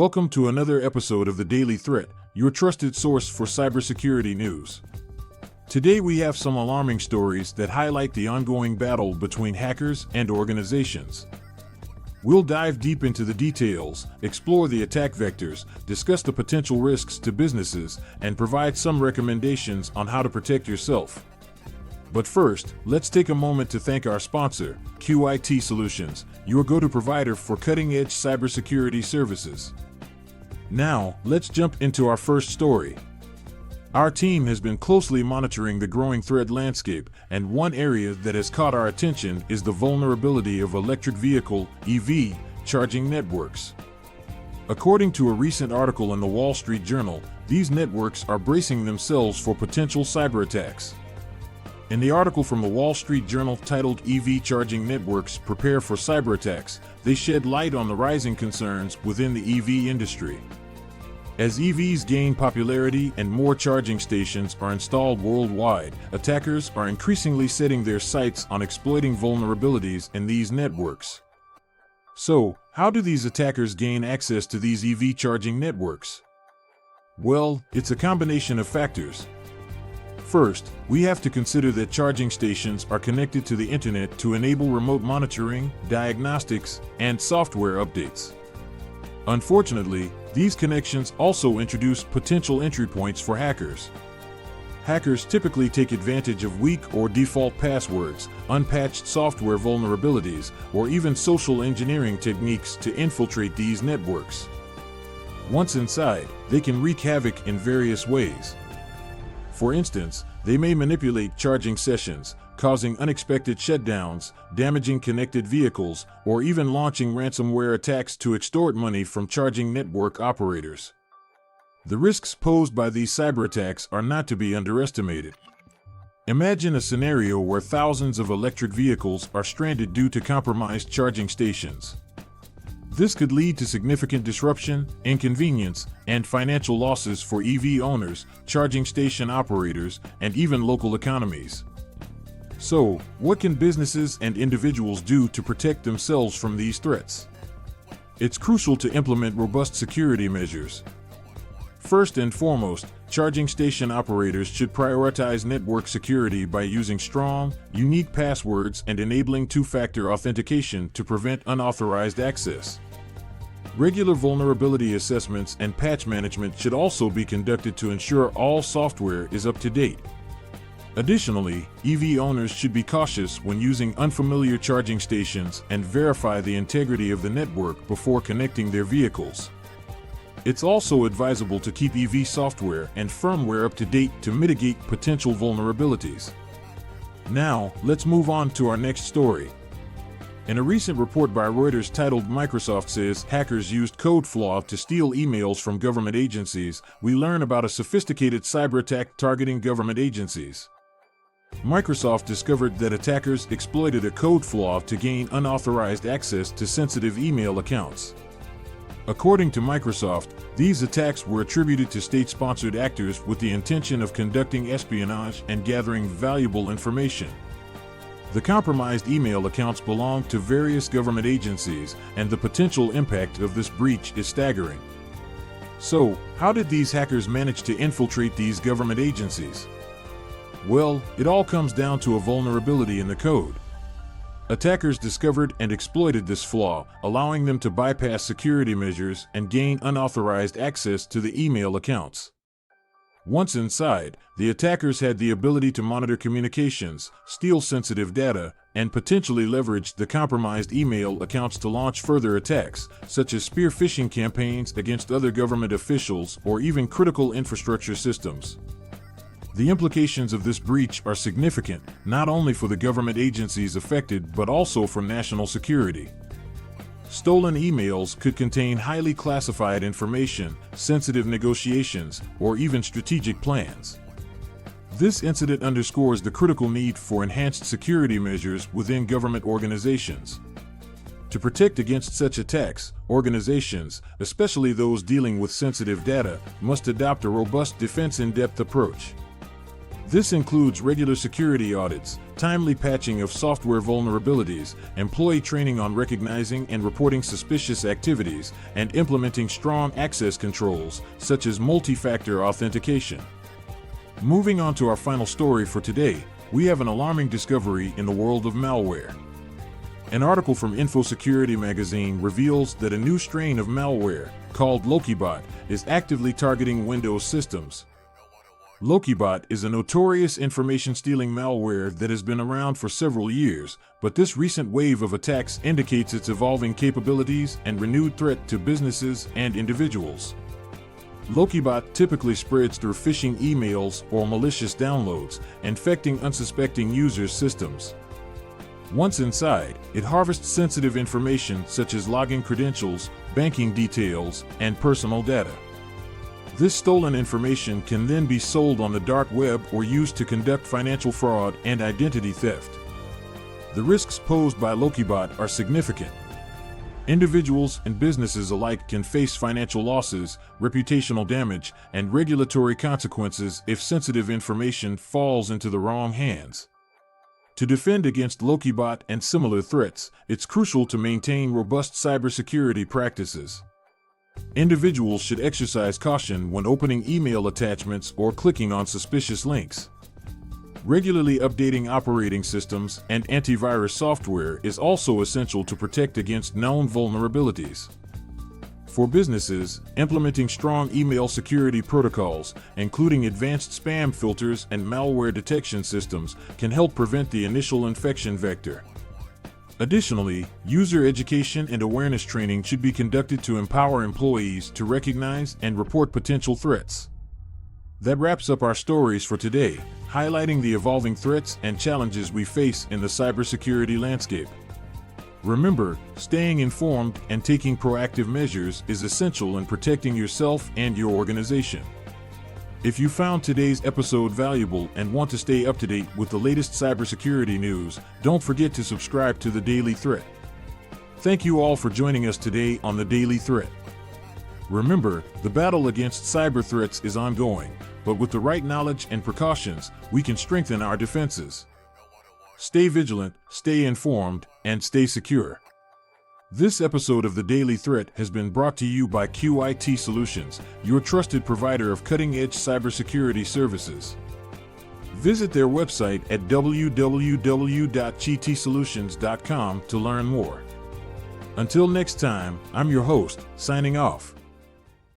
Welcome to another episode of The Daily Threat, your trusted source for cybersecurity news. Today we have some alarming stories that highlight the ongoing battle between hackers and organizations. We'll dive deep into the details, explore the attack vectors, discuss the potential risks to businesses, and provide some recommendations on how to protect yourself. But first, let's take a moment to thank our sponsor, QIT Solutions, your go-to provider for cutting-edge cybersecurity services. Now, let's jump into our first story. Our team has been closely monitoring the growing threat landscape, and one area that has caught our attention is the vulnerability of electric vehicle (EV) charging networks. According to a recent article in the Wall Street Journal, these networks are bracing themselves for potential cyber attacks. In the article from the Wall Street Journal titled "EV Charging Networks Prepare for Cyber Attacks," they shed light on the rising concerns within the EV industry. As EVs gain popularity and more charging stations are installed worldwide, attackers are increasingly setting their sights on exploiting vulnerabilities in these networks. So, how do these attackers gain access to these EV charging networks? Well, it's a combination of factors. First, we have to consider that charging stations are connected to the internet to enable remote monitoring, diagnostics, and software updates. Unfortunately, these connections also introduce potential entry points for hackers. Hackers typically take advantage of weak or default passwords, unpatched software vulnerabilities, or even social engineering techniques to infiltrate these networks. Once inside, they can wreak havoc in various ways. For instance, they may manipulate charging sessions, causing unexpected shutdowns, damaging connected vehicles, or even launching ransomware attacks to extort money from charging network operators. The risks posed by these cyber attacks are not to be underestimated. Imagine a scenario where thousands of electric vehicles are stranded due to compromised charging stations. This could lead to significant disruption, inconvenience, and financial losses for EV owners, charging station operators, and even local economies. So, what can businesses and individuals do to protect themselves from these threats? It's crucial to implement robust security measures. First and foremost, charging station operators should prioritize network security by using strong, unique passwords and enabling two-factor authentication to prevent unauthorized access. Regular vulnerability assessments and patch management should also be conducted to ensure all software is up to date. Additionally, EV owners should be cautious when using unfamiliar charging stations and verify the integrity of the network before connecting their vehicles. It's also advisable to keep EV software and firmware up to date to mitigate potential vulnerabilities. Now, let's move on to our next story. In a recent report by Reuters titled "Microsoft Says Hackers Used Code Flaw to Steal Emails from Government Agencies," we learn about a sophisticated cyber attack targeting government agencies. Microsoft discovered that attackers exploited a code flaw to gain unauthorized access to sensitive email accounts. According to Microsoft, these attacks were attributed to state-sponsored actors with the intention of conducting espionage and gathering valuable information. The compromised email accounts belong to various government agencies, and the potential impact of this breach is staggering. So, how did these hackers manage to infiltrate these government agencies? Well, it all comes down to a vulnerability in the code. Attackers discovered and exploited this flaw, allowing them to bypass security measures and gain unauthorized access to the email accounts. Once inside, the attackers had the ability to monitor communications, steal sensitive data, and potentially leverage the compromised email accounts to launch further attacks, such as spear phishing campaigns against other government officials or even critical infrastructure systems. The implications of this breach are significant, not only for the government agencies affected but also for national security. Stolen emails could contain highly classified information, sensitive negotiations, or even strategic plans. This incident underscores the critical need for enhanced security measures within government organizations. To protect against such attacks, organizations, especially those dealing with sensitive data, must adopt a robust defense in-depth approach. This includes regular security audits, timely patching of software vulnerabilities, employee training on recognizing and reporting suspicious activities, and implementing strong access controls, such as multi-factor authentication. Moving on to our final story for today, we have an alarming discovery in the world of malware. An article from InfoSecurity magazine reveals that a new strain of malware, called LokiBot, is actively targeting Windows systems. LokiBot is a notorious information-stealing malware that has been around for several years, but this recent wave of attacks indicates its evolving capabilities and renewed threat to businesses and individuals. LokiBot typically spreads through phishing emails or malicious downloads, infecting unsuspecting users' systems. Once inside, it harvests sensitive information such as login credentials, banking details, and personal data. This stolen information can then be sold on the dark web or used to conduct financial fraud and identity theft. The risks posed by LokiBot are significant. Individuals and businesses alike can face financial losses, reputational damage, and regulatory consequences if sensitive information falls into the wrong hands. To defend against LokiBot and similar threats, it's crucial to maintain robust cybersecurity practices. Individuals should exercise caution when opening email attachments or clicking on suspicious links. Regularly updating operating systems and antivirus software is also essential to protect against known vulnerabilities. For businesses, implementing strong email security protocols, including advanced spam filters and malware detection systems, can help prevent the initial infection vector. Additionally, user education and awareness training should be conducted to empower employees to recognize and report potential threats. That wraps up our stories for today, highlighting the evolving threats and challenges we face in the cybersecurity landscape. Remember, staying informed and taking proactive measures is essential in protecting yourself and your organization. If you found today's episode valuable and want to stay up to date with the latest cybersecurity news, don't forget to subscribe to The Daily Threat. Thank you all for joining us today on The Daily Threat. Remember, the battle against cyber threats is ongoing, but with the right knowledge and precautions, we can strengthen our defenses. Stay vigilant, stay informed, and stay secure. This episode of The Daily Threat has been brought to you by QIT Solutions, your trusted provider of cutting-edge cybersecurity services. Visit their website at www.qitsolutions.com to learn more. Until next time, I'm your host, signing off.